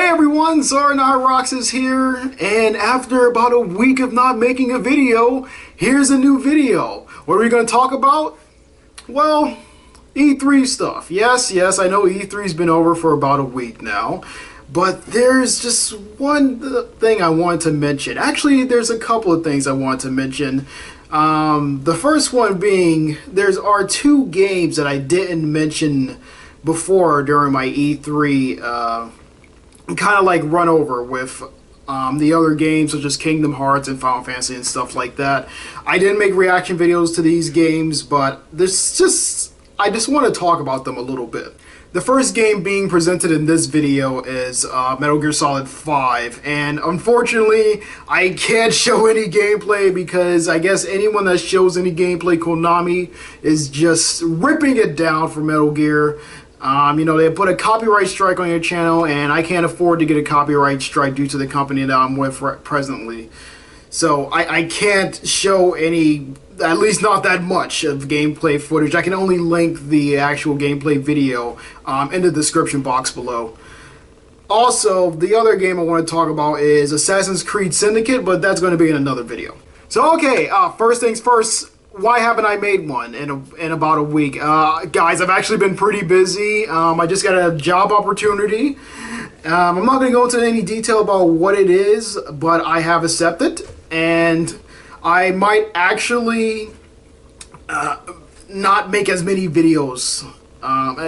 Hey everyone, SoranotRoxas here, and after about a week of not making a video, here's a new video. What are we going to talk about? Well, E3 stuff. Yes, I know E3's been over for about a week now, but there's just one thing I wanted to mention. Actually, there's a couple of things I want to mention. The first one being, there are two games that I didn't mention before during my E3 kind of like run over with the other games such as Kingdom Hearts and Final Fantasy and stuff like that. I didn't make reaction videos to these games, but I just want to talk about them a little bit. The first game being presented in this video is Metal Gear Solid 5, and unfortunately I can't show any gameplay because I guess anyone that shows any gameplay, Konami is just ripping it down for Metal Gear. You know, they put a copyright strike on your channel, and I can't afford to get a copyright strike due to the company that I'm with presently. So I can't show any, at least not that much, of gameplay footage. I can only link the actual gameplay video in the description box below. Also, the other game I want to talk about is Assassin's Creed Syndicate, but that's going to be in another video. So okay, first things first. Why haven't I made one in about a week? Guys, I've actually been pretty busy. I just got a job opportunity. I'm not going to go into any detail about what it is, but I have accepted, and I might actually not make as many videos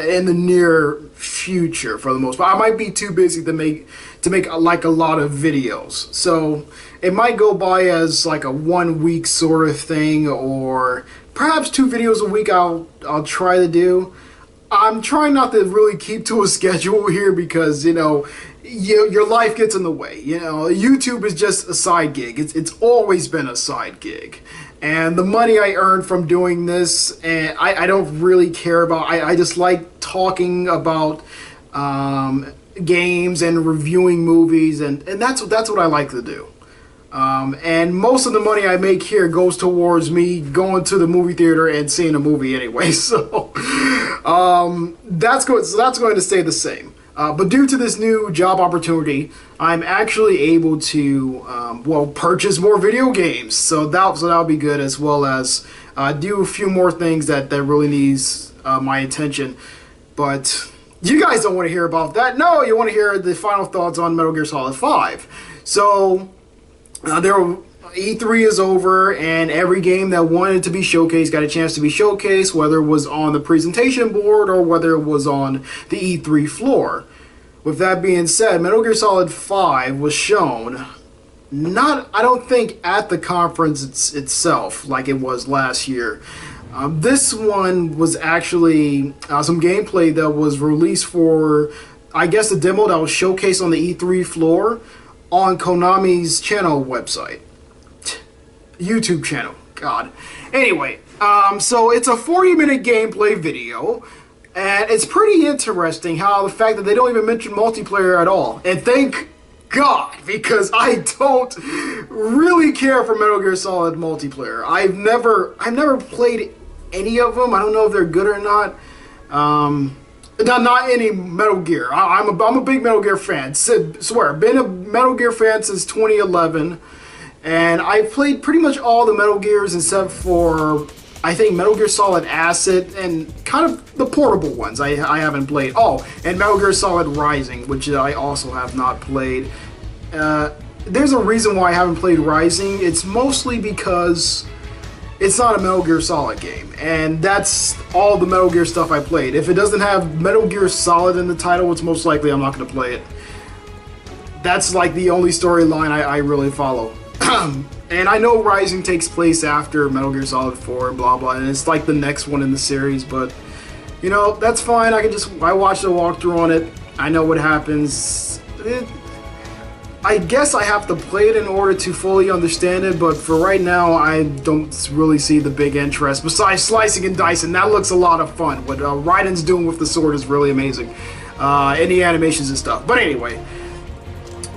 in the near future for the most part. I might be too busy to make like a lot of videos, so it might go by as like a 1 week sort of thing, or perhaps 2 videos a week I'll try to do. I'm trying not to really keep to a schedule here because, you know, your life gets in the way. You know, YouTube is just a side gig. It's always been a side gig. And the money I earn from doing this, and I don't really care about. I just like talking about games and reviewing movies, and that's what I like to do. And most of the money I make here goes towards me going to the movie theater and seeing a movie anyway. So that's going to stay the same. But due to this new job opportunity, I'm actually able to well, purchase more video games. So that'll be good, as well as do a few more things that really needs my attention. But you guys don't want to hear about that. No, you want to hear the final thoughts on Metal Gear Solid 5. So E3 is over, and every game that wanted to be showcased got a chance to be showcased, whether it was on the presentation board or whether it was on the E3 floor. With that being said, Metal Gear Solid 5 was shown, I don't think at the conference itself like it was last year. This one was actually some gameplay that was released for, I guess, the demo that was showcased on the E3 floor on Konami's channel website. YouTube channel. God. Anyway, so it's a 40-minute gameplay video, and it's pretty interesting how the fact that they don't even mention multiplayer at all. And thank God, because I don't really care for Metal Gear Solid multiplayer. I've never played any of them. I don't know if they're good or not. Not any Metal Gear. I'm a big Metal Gear fan. Swear, been a Metal Gear fan since 2011, and I've played pretty much all the Metal Gears except for, I think, Metal Gear Solid Acid and kind of the portable ones I haven't played. Oh, and Metal Gear Solid Rising, which I also have not played. There's a reason why I haven't played Rising. It's mostly because it's not a Metal Gear Solid game, and that's all the Metal Gear stuff I played. If it doesn't have Metal Gear Solid in the title, it's most likely I'm not going to play it. That's like the only storyline I really follow. And I know Rising takes place after Metal Gear Solid 4 and blah blah, and it's like the next one in the series, but you know, that's fine. I watched a walkthrough on it. I know what happens. I guess I have to play it in order to fully understand it, but for right now, I don't really see the big interest. Besides slicing and dicing, that looks a lot of fun. What Raiden's doing with the sword is really amazing. And the animations and stuff. But anyway,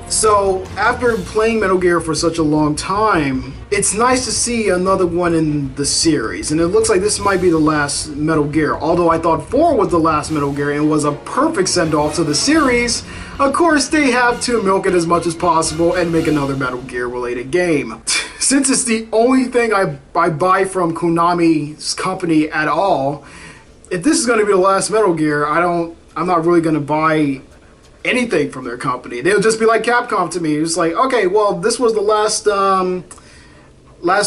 So, after playing Metal Gear for such a long time, it's nice to see another one in the series. And it looks like this might be the last Metal Gear. Although I thought 4 was the last Metal Gear and was a perfect send-off to the series, of course they have to milk it as much as possible and make another Metal Gear related game. Since it's the only thing I buy from Konami's company at all, if this is going to be the last Metal Gear, I'm not really going to buy anything from their company. They'll just be like Capcom to me. It's like, okay, well, this was the last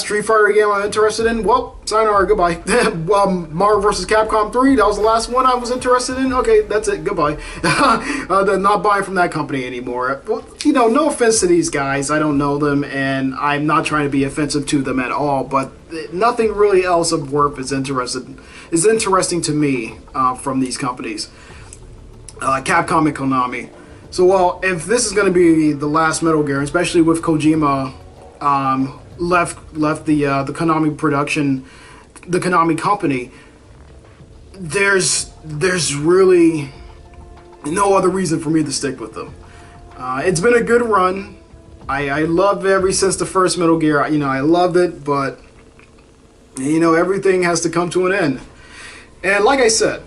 Street Fighter game I'm interested in. Well, sayonara, goodbye. Well, Marvel vs. Capcom 3, that was the last one I was interested in. Okay, that's it, goodbye. They're not buying from that company anymore. Well, you know, no offense to these guys. I don't know them, and I'm not trying to be offensive to them at all, but nothing really else of worth is interesting to me from these companies. Capcom and Konami. So, well, if this is going to be the last Metal Gear, especially with Kojima left the Konami production, the Konami company, there's really no other reason for me to stick with them. It's been a good run. I loved it ever since the first Metal Gear. You know, I loved it, but you know, everything has to come to an end. And like I said,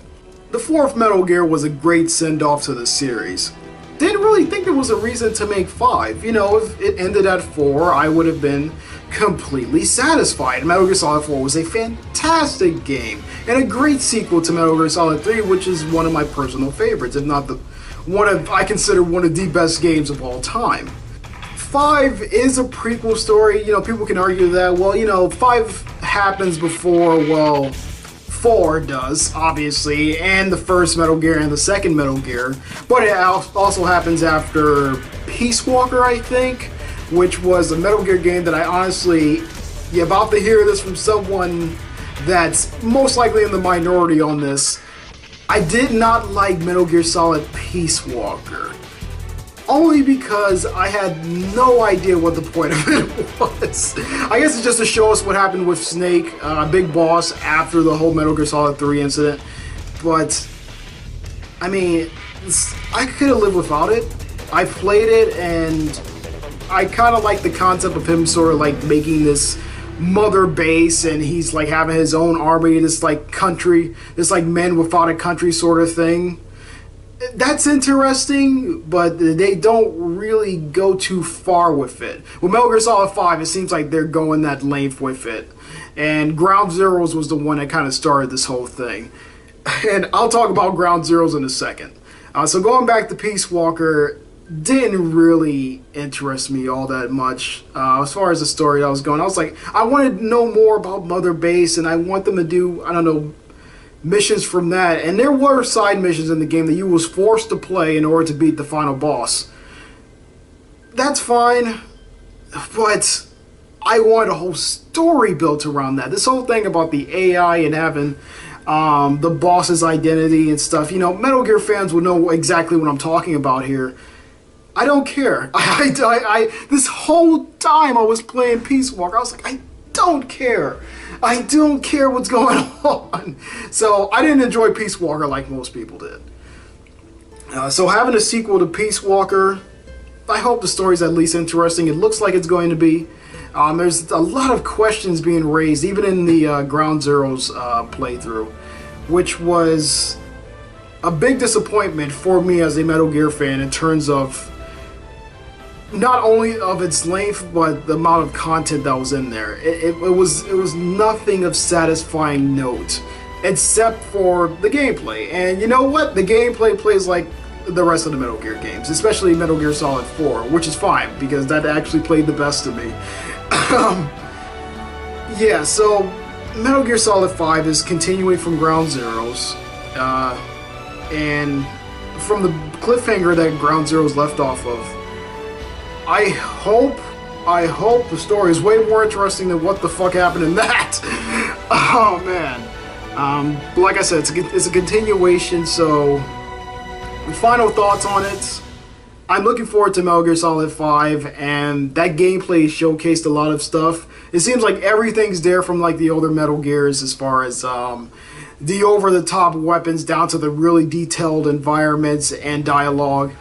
the 4th Metal Gear was a great send-off to the series. Didn't really think there was a reason to make 5. You know, if it ended at 4, I would have been completely satisfied. Metal Gear Solid 4 was a fantastic game, and a great sequel to Metal Gear Solid 3, which is one of my personal favorites, if not I consider one of the best games of all time. 5 is a prequel story. You know, people can argue that, well, you know, 5 happens before, well, 4 does, obviously, and the first Metal Gear and the second Metal Gear, but it also happens after Peace Walker, I think, which was a Metal Gear game that I honestly, you're about to hear this from someone that's most likely in the minority on this. I did not like Metal Gear Solid Peace Walker. Only because I had no idea what the point of it was. I guess it's just to show us what happened with Snake, Big Boss, after the whole Metal Gear Solid 3 incident. But, I mean, I could have lived without it. I played it, and I kind of like the concept of him sort of like making this mother base, and he's like having his own army, this like country, this like men without a country sort of thing. That's interesting, but they don't really go too far with it. With Metal Gear Solid 5, it seems like they're going that length with it. And Ground Zeroes was the one that kind of started this whole thing. And I'll talk about Ground Zeroes in a second. So going back to Peace Walker, didn't really interest me all that much. As far as the story I was going, I was like, I wanted to know more about Mother Base, and I want them to do, I don't know, missions from that. And there were side missions in the game that you was forced to play in order to beat the final boss. That's fine, but I wanted a whole story built around that. This whole thing about the AI and having the boss's identity and stuff. You know, Metal Gear fans will know exactly what I'm talking about here. I don't care. This whole time I was playing Peace Walker, I was like, I don't care. I don't care what's going on. So I didn't enjoy Peace Walker like most people did. So having a sequel to Peace Walker, I hope the story's at least interesting. It looks like it's going to be. There's a lot of questions being raised, even in the Ground Zeroes playthrough, which was a big disappointment for me as a Metal Gear fan in terms of not only of its length, but the amount of content that was in there. It was nothing of satisfying note, except for the gameplay. And you know what? The gameplay plays like the rest of the Metal Gear games, especially Metal Gear Solid 4, which is fine, because that actually played the best to me. Yeah, so Metal Gear Solid 5 is continuing from Ground Zeroes, and from the cliffhanger that Ground Zeroes left off of. I hope the story is way more interesting than what the fuck happened in that. Oh man. Like I said, it's a continuation, so final thoughts on it. I'm looking forward to Metal Gear Solid 5, and that gameplay showcased a lot of stuff. It seems like everything's there from like the older Metal Gears, as far as the over-the-top weapons down to the really detailed environments and dialogue.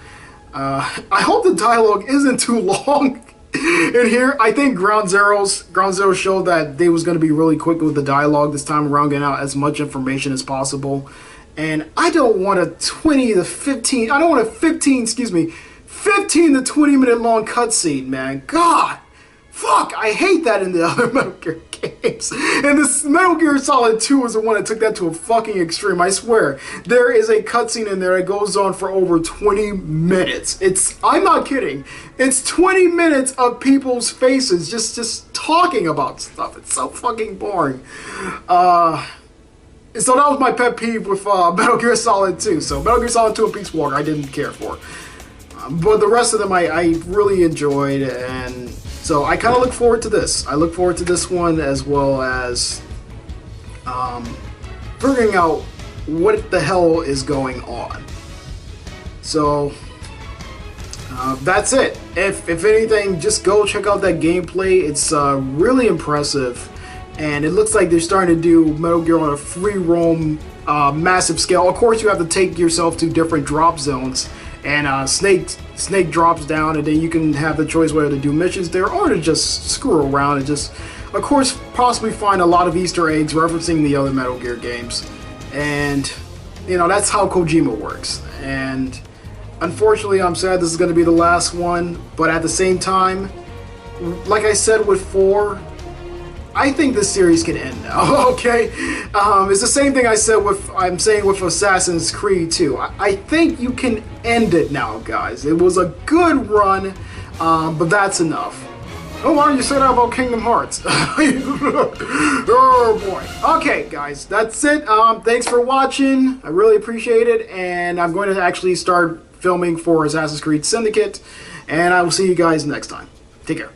I hope the dialogue isn't too long in here. I think Ground Zero showed that they was going to be really quick with the dialogue this time around, getting out as much information as possible. And I don't want a 15 to 20 minute long cutscene, man. God, fuck, I hate that in the other Metal Gear games. And this Metal Gear Solid 2 is the one that took that to a fucking extreme. I swear, there is a cutscene in there that goes on for over 20 minutes. I'm not kidding. It's 20 minutes of people's faces just talking about stuff. It's so fucking boring. So that was my pet peeve with Metal Gear Solid 2. So Metal Gear Solid 2 and Peace Walker I didn't care for. But the rest of them I really enjoyed, and so I kind of look forward to this. I look forward to this one, as well as figuring out what the hell is going on. So that's it. If anything, just go check out that gameplay. It's really impressive. And it looks like they're starting to do Metal Gear on a free roam, massive scale. Of course, you have to take yourself to different drop zones, and Snake drops down, and then you can have the choice whether to do missions there or to just screw around and just, of course, possibly find a lot of Easter eggs referencing the other Metal Gear games. And, you know, that's how Kojima works. And unfortunately, I'm sad this is going to be the last one, but at the same time, like I said with 4, I think this series can end now, okay? It's the same thing I'm saying with Assassin's Creed 2. I think you can end it now, guys. It was a good run, but that's enough. Oh, why don't you say that about Kingdom Hearts? Oh, boy. Okay, guys, that's it. Thanks for watching. I really appreciate it, and I'm going to actually start filming for Assassin's Creed Syndicate, and I will see you guys next time. Take care.